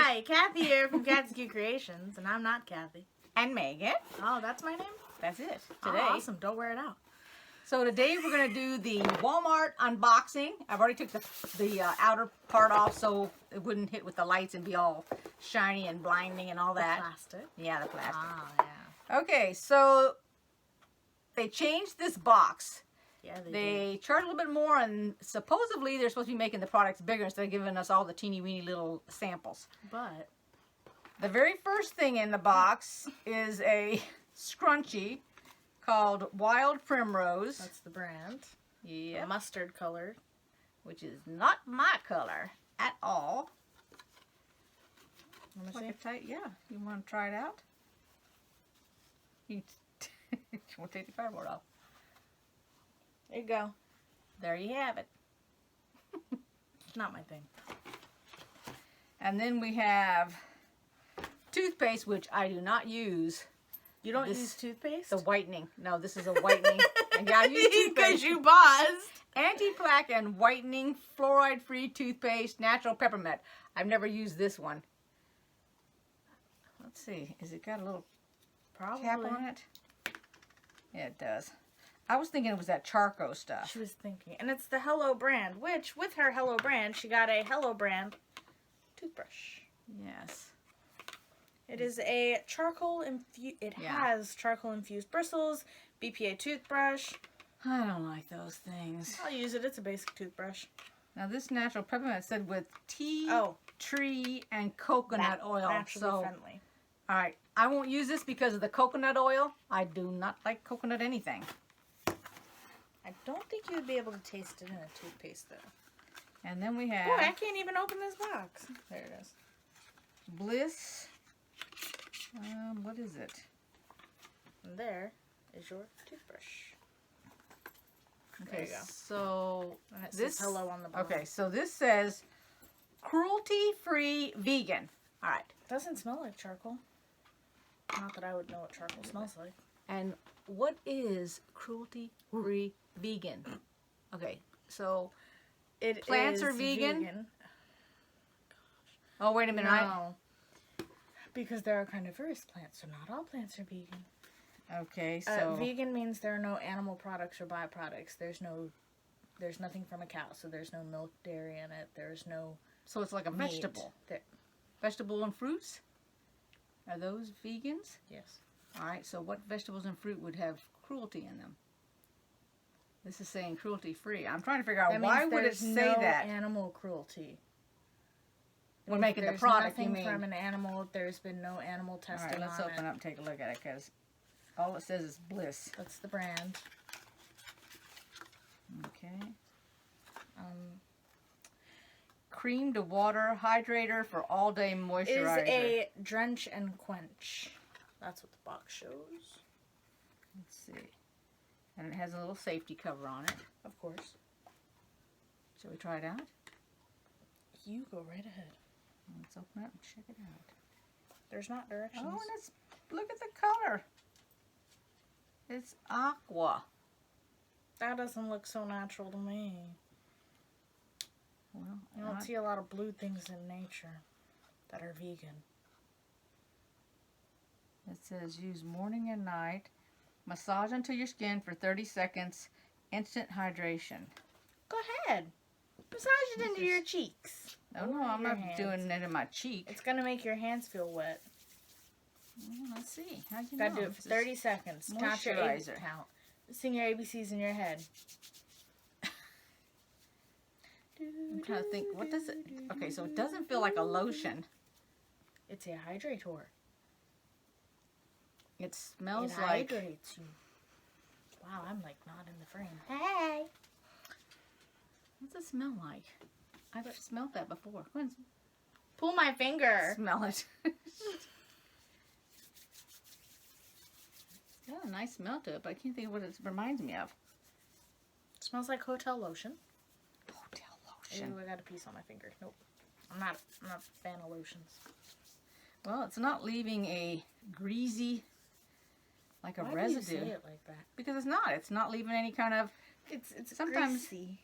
Hi, Kathy here from Kathys Cute Creations, and I'm not Kathy. And Megan. Oh, that's my name? That's it. Oh, Today. awesome. Don't wear it out. So today we're going to do the Walmart unboxing. I've already took the outer part off so it wouldn't hit with the lights and be all shiny and blinding and all that. The plastic. Yeah, the plastic. Oh, yeah. Okay, so they changed this box. Yeah, They charge a little bit more, and supposedly they're supposed to be making the products bigger instead of giving us all the teeny weeny little samples. But the very first thing in the box is a scrunchie called Wild Primrose. that's the brand. Yeah. Mustard color. Which is not my color at all. Let me Like see. a tight, yeah. You want to try it out? You want to take the cardboard off. There you go. There you have it. It's not my thing. And then we have toothpaste, which I do not use. You don't This- use toothpaste? The whitening. No, this is a whitening. And yeah, I use Because toothpaste. you buzzed. Anti-plaque and whitening, fluoride-free toothpaste, natural peppermint. I've never used this one. Let's see. Has it got a little Probably. cap on it? Yeah, it does. I was thinking it was that Charco stuff. She was thinking. And it's the Hello brand, which, with her Hello brand, she got a Hello brand toothbrush. Yes. It is a charcoal infused. It has charcoal infused bristles, BPA toothbrush. I don't like those things. I'll use it. It's a basic toothbrush. Now this natural peppermint said with tea, Oh. tree, and coconut oil. Naturally So, friendly. all right. I won't use this because of the coconut oil. I do not like coconut anything. I don't think you would be able to taste it in a toothpaste though. And then we have Boy, I can't even open this box. There it is. Bliss. What is it? And there is your toothbrush. Okay, There you go. so And it this says hello on the bottom. Okay, so this says cruelty-free vegan. All right. Doesn't smell like charcoal. Not that I would know what charcoal smells like. And what is cruelty-free vegan? Okay, so It plants is are vegan? Oh, wait a minute. No. Because there are carnivorous plants, so not all plants are vegan. Okay, so Vegan means there are no animal products or byproducts. There's nothing from a cow, so there's no milk, dairy in it. There's no so it's like a meat. vegetable. There, Vegetable and fruits? Are those vegans? yes. All right, so what vegetables and fruit would have cruelty in them? This is saying cruelty-free. I'm trying to figure out That why means would it there's say no that animal cruelty. when If making the there's product, you nothing mean? from an animal, there's been no animal All testing right, let's on open it. up and take a look at it because all it says is Bliss. That's the brand. Okay. Cream to water hydrator for all-day Is moisturizer. a drench and quench. That's what the box shows. Let's see. And it has a little safety cover on it. Of course. Shall we try it out? You go right ahead. Let's open it and check it out. There's not directions. Oh, and it's, look at the color. It's aqua. That doesn't look so natural to me. Well, You don't see a lot of blue things in nature that are vegan. it says use morning and night. Massage into your skin for 30 seconds. Instant hydration. Go ahead. Massage it This into is- your cheeks. Oh no, Or I'm your not hands. doing it in my cheek. It's going to make your hands feel wet. Well, let's see. How do you Gotta know? do it for 30 seconds. Count your moisturizer. count. Sing your ABCs in your head. I'm trying to think. What does it? Okay, so it doesn't feel like a lotion. It's a hydrator. It smells It like. hydrates you. Wow, I'm like not in the frame. Hey! What's it smell like? I've smelled that before. Go ahead Pull my finger. and smell it. It's got a nice smell to it, but I can't think of what it reminds me of. Smells like hotel lotion. Hotel Ooh, lotion. I got a piece on my finger. Nope. I'm not a fan of lotions. Well, it's not leaving a greasy, like a Why residue. do you say it like that? Because it's not. It's not leaving any kind of. It's Sometimes- greasy.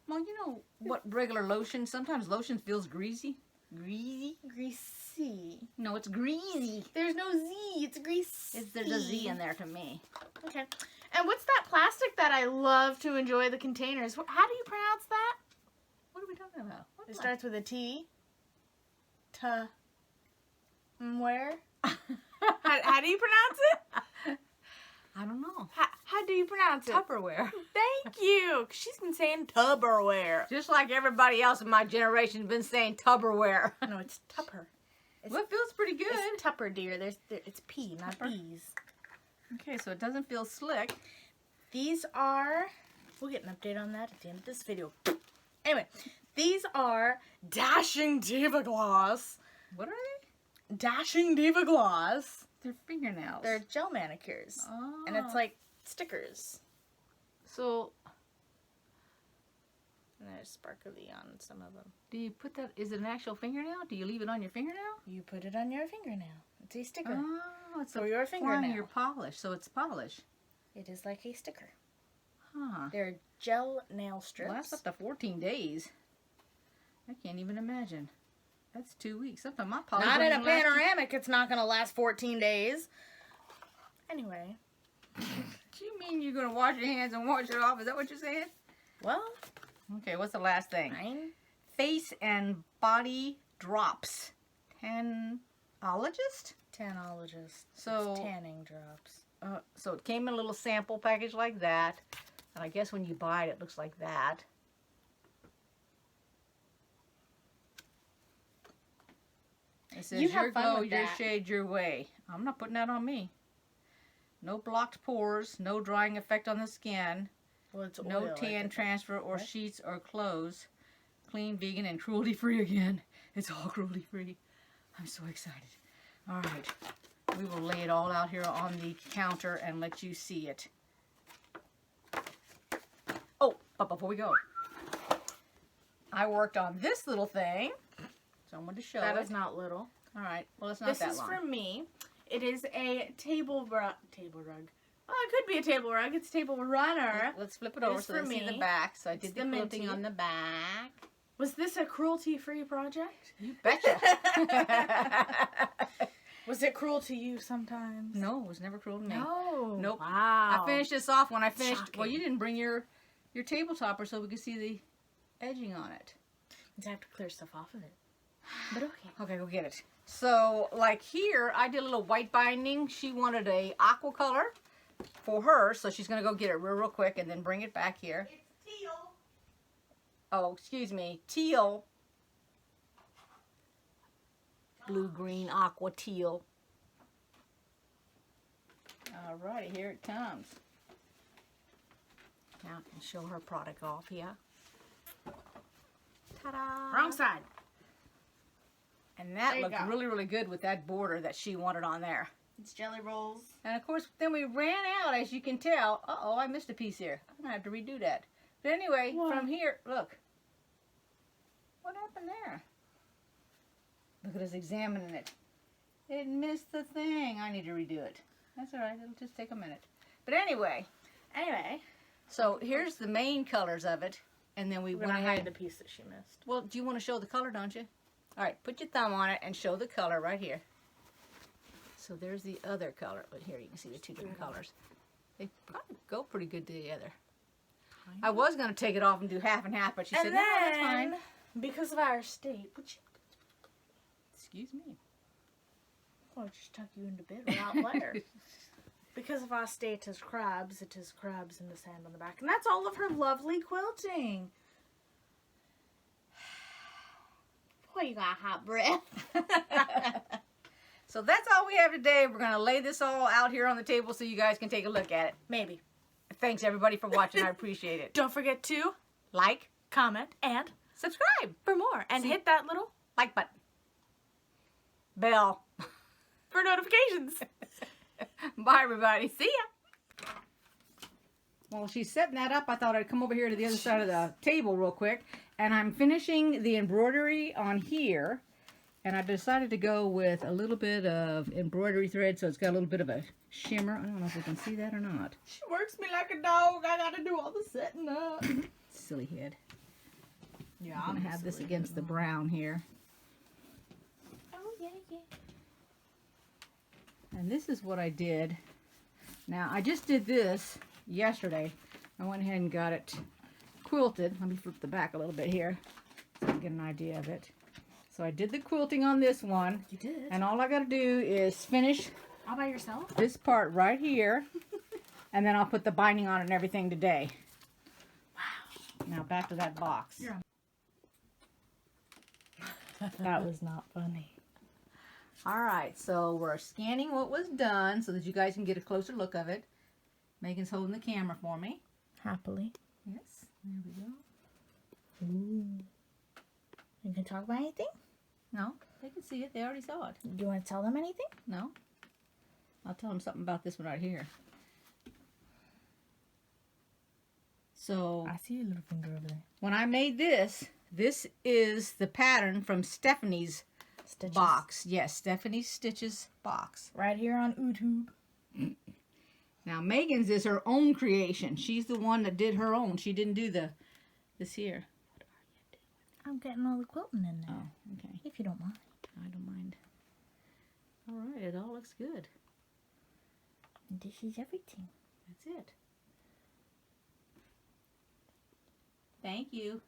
Well, you know what regular lotion. Sometimes lotion feels greasy. Greasy? Greasy. No, it's greasy. There's no Z. It's greasy. There's a Z in there to me. Okay. And what's that plastic that I love to enjoy the containers? How do you pronounce that? What are we talking about? It starts with a T. Where? how do you pronounce it? I don't know. How do you pronounce it? Tupperware. Thank you. She's been saying Tupperware. Just like everybody else in my generation has been saying Tupperware. No, it's Tupper. Well, it feels pretty good. It's Tupper, dear. It's P, not Tupper. B's. Okay, so it doesn't feel slick. These are... We'll get an update on that at the end of this video. Anyway, these are Dashing Diva Gloss. What are they? Dashing Diva Gloss. They're fingernails. They're gel manicures. Oh. And it's like stickers. So, And there's sparkly on some of them. do you put that, is it an actual fingernail? Do you leave it on your fingernail? You put it on your fingernail. It's a sticker. Oh, it's For your applying fingernail. your polish, so it's polish. It is like a sticker. Huh. They're gel nail strips. Lasts up to 14 days. I can't even imagine. That's 2 weeks. Something my polish Not in a doesn't last panoramic, it's not going to last 14 days. Anyway. Do you mean you're going to wash your hands and wash it off? Is that what you're saying? Well, Okay, what's the last thing? 9. Face and body drops. Tanologist? Tanologist. So- It's tanning drops. So it came in a little sample package like that. And I guess when you buy it, it looks like that. It says, You have your fun glow, with your that. shade, your way. I'm not putting that on me. No blocked pores, no drying effect on the skin, Well, it's no oil, I tan think. transfer or What? sheets or clothes. Clean, vegan, and cruelty-free again. It's all cruelty-free. I'm so excited. All right. We will lay it all out here on the counter and let you see it. Oh, but before we go, I worked on this little thing. So I'm going to show That it. is not little. All right. Well, it's not This that is long. for me. It is a table rug. Well, it could be a table rug. It's a table runner. Let's flip it over It's so for they see the me. back. So I It's did the the quilting minty. on the back. Was this a cruelty-free project? You betcha. Was it cruel to you sometimes? No, it was never cruel to me. No. Nope. Wow. I finished this off when I finished. Shocking. Well, you didn't bring your table topper so we could see the edging on it. I have to clear stuff off of it. But okay. Okay, go get it. So, like here, I did a little white binding. She wanted a aqua color for her, so she's gonna go get it real quick and then bring it back here. It's teal. Oh, excuse me, teal. Blue, green, aqua, teal. Alrighty, here it comes. Now I can show her product off here. Ta-da! Wrong side. And that There you looked go. really, really good with that border that she wanted on there. It's jelly rolls. And of course, then we ran out, as you can tell. Uh-oh, I missed a piece here. I'm going to have to redo that. But anyway, What? from here, look. What happened there? Look at us examining it. It missed the thing. I need to redo it. That's all right. It'll just take a minute. But anyway, so here's the main colors of it. And then we we're went gonna ahead. hide the piece that she missed. Well, do you want to show the color, don't you? All right, put your thumb on it and show the color right here. So there's the other color. But here you can see the two different colors. They probably go pretty good together. I was going to take it off and do half and half, but she said, And no, that's fine. then, because of our state, Excuse me. I'll just tuck you into bed without letter. Because of our state as crabs, it is crabs in the sand on the back. And that's all of her lovely quilting. Boy, you got hot breath. So that's all we have today. We're going to lay this all out here on the table so you guys can take a look at it. Maybe. Thanks, everybody, for watching. I appreciate it. Don't forget to Like, comment and subscribe, for more. And See? hit that little like button, bell. for notifications. Bye, everybody. See ya. While she's setting that up, I thought I'd come over here to the other side of the table real quick. And I'm finishing the embroidery on here. And I decided to go with a little bit of embroidery thread, so it's got a little bit of a shimmer. I don't know if you can see that or not. She works me like a dog. I gotta do all the setting up. Silly head. Yeah, I'm going to have this against the brown here. yeah. And this is what I did. Now, I just did this yesterday. I went ahead and got it quilted. Let me flip the back a little bit here so you can get an idea of it. So I did the quilting on this one. You did. And all I got to do is finish All by yourself? this part right here. And then I'll put the binding on it and everything today. Wow. Now back to that box. That was not funny. Alright, so we're scanning what was done so that you guys can get a closer look of it. Megan's holding the camera for me. Happily. Yes, there we go. Ooh. You can talk about anything? No, they can see it. They already saw it. Do you want to tell them anything? No. I'll tell them something about this one right here. So, I see your little finger over there. when I made this, this is the pattern from Stephanie's Stitches. box. Yes, Stephanie's Stitches box. Right here on YouTube. Now, Megan's is her own creation. She's the one that did her own. She didn't do this here. I'm getting all the quilting in there. Oh, okay. If you don't mind. I don't mind. All right, it all looks good. This is everything. That's it. Thank you.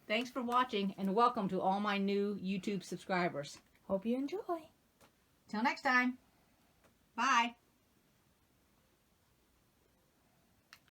Thanks for watching, and welcome to all my new YouTube subscribers. Hope you enjoy. Till next time. Bye.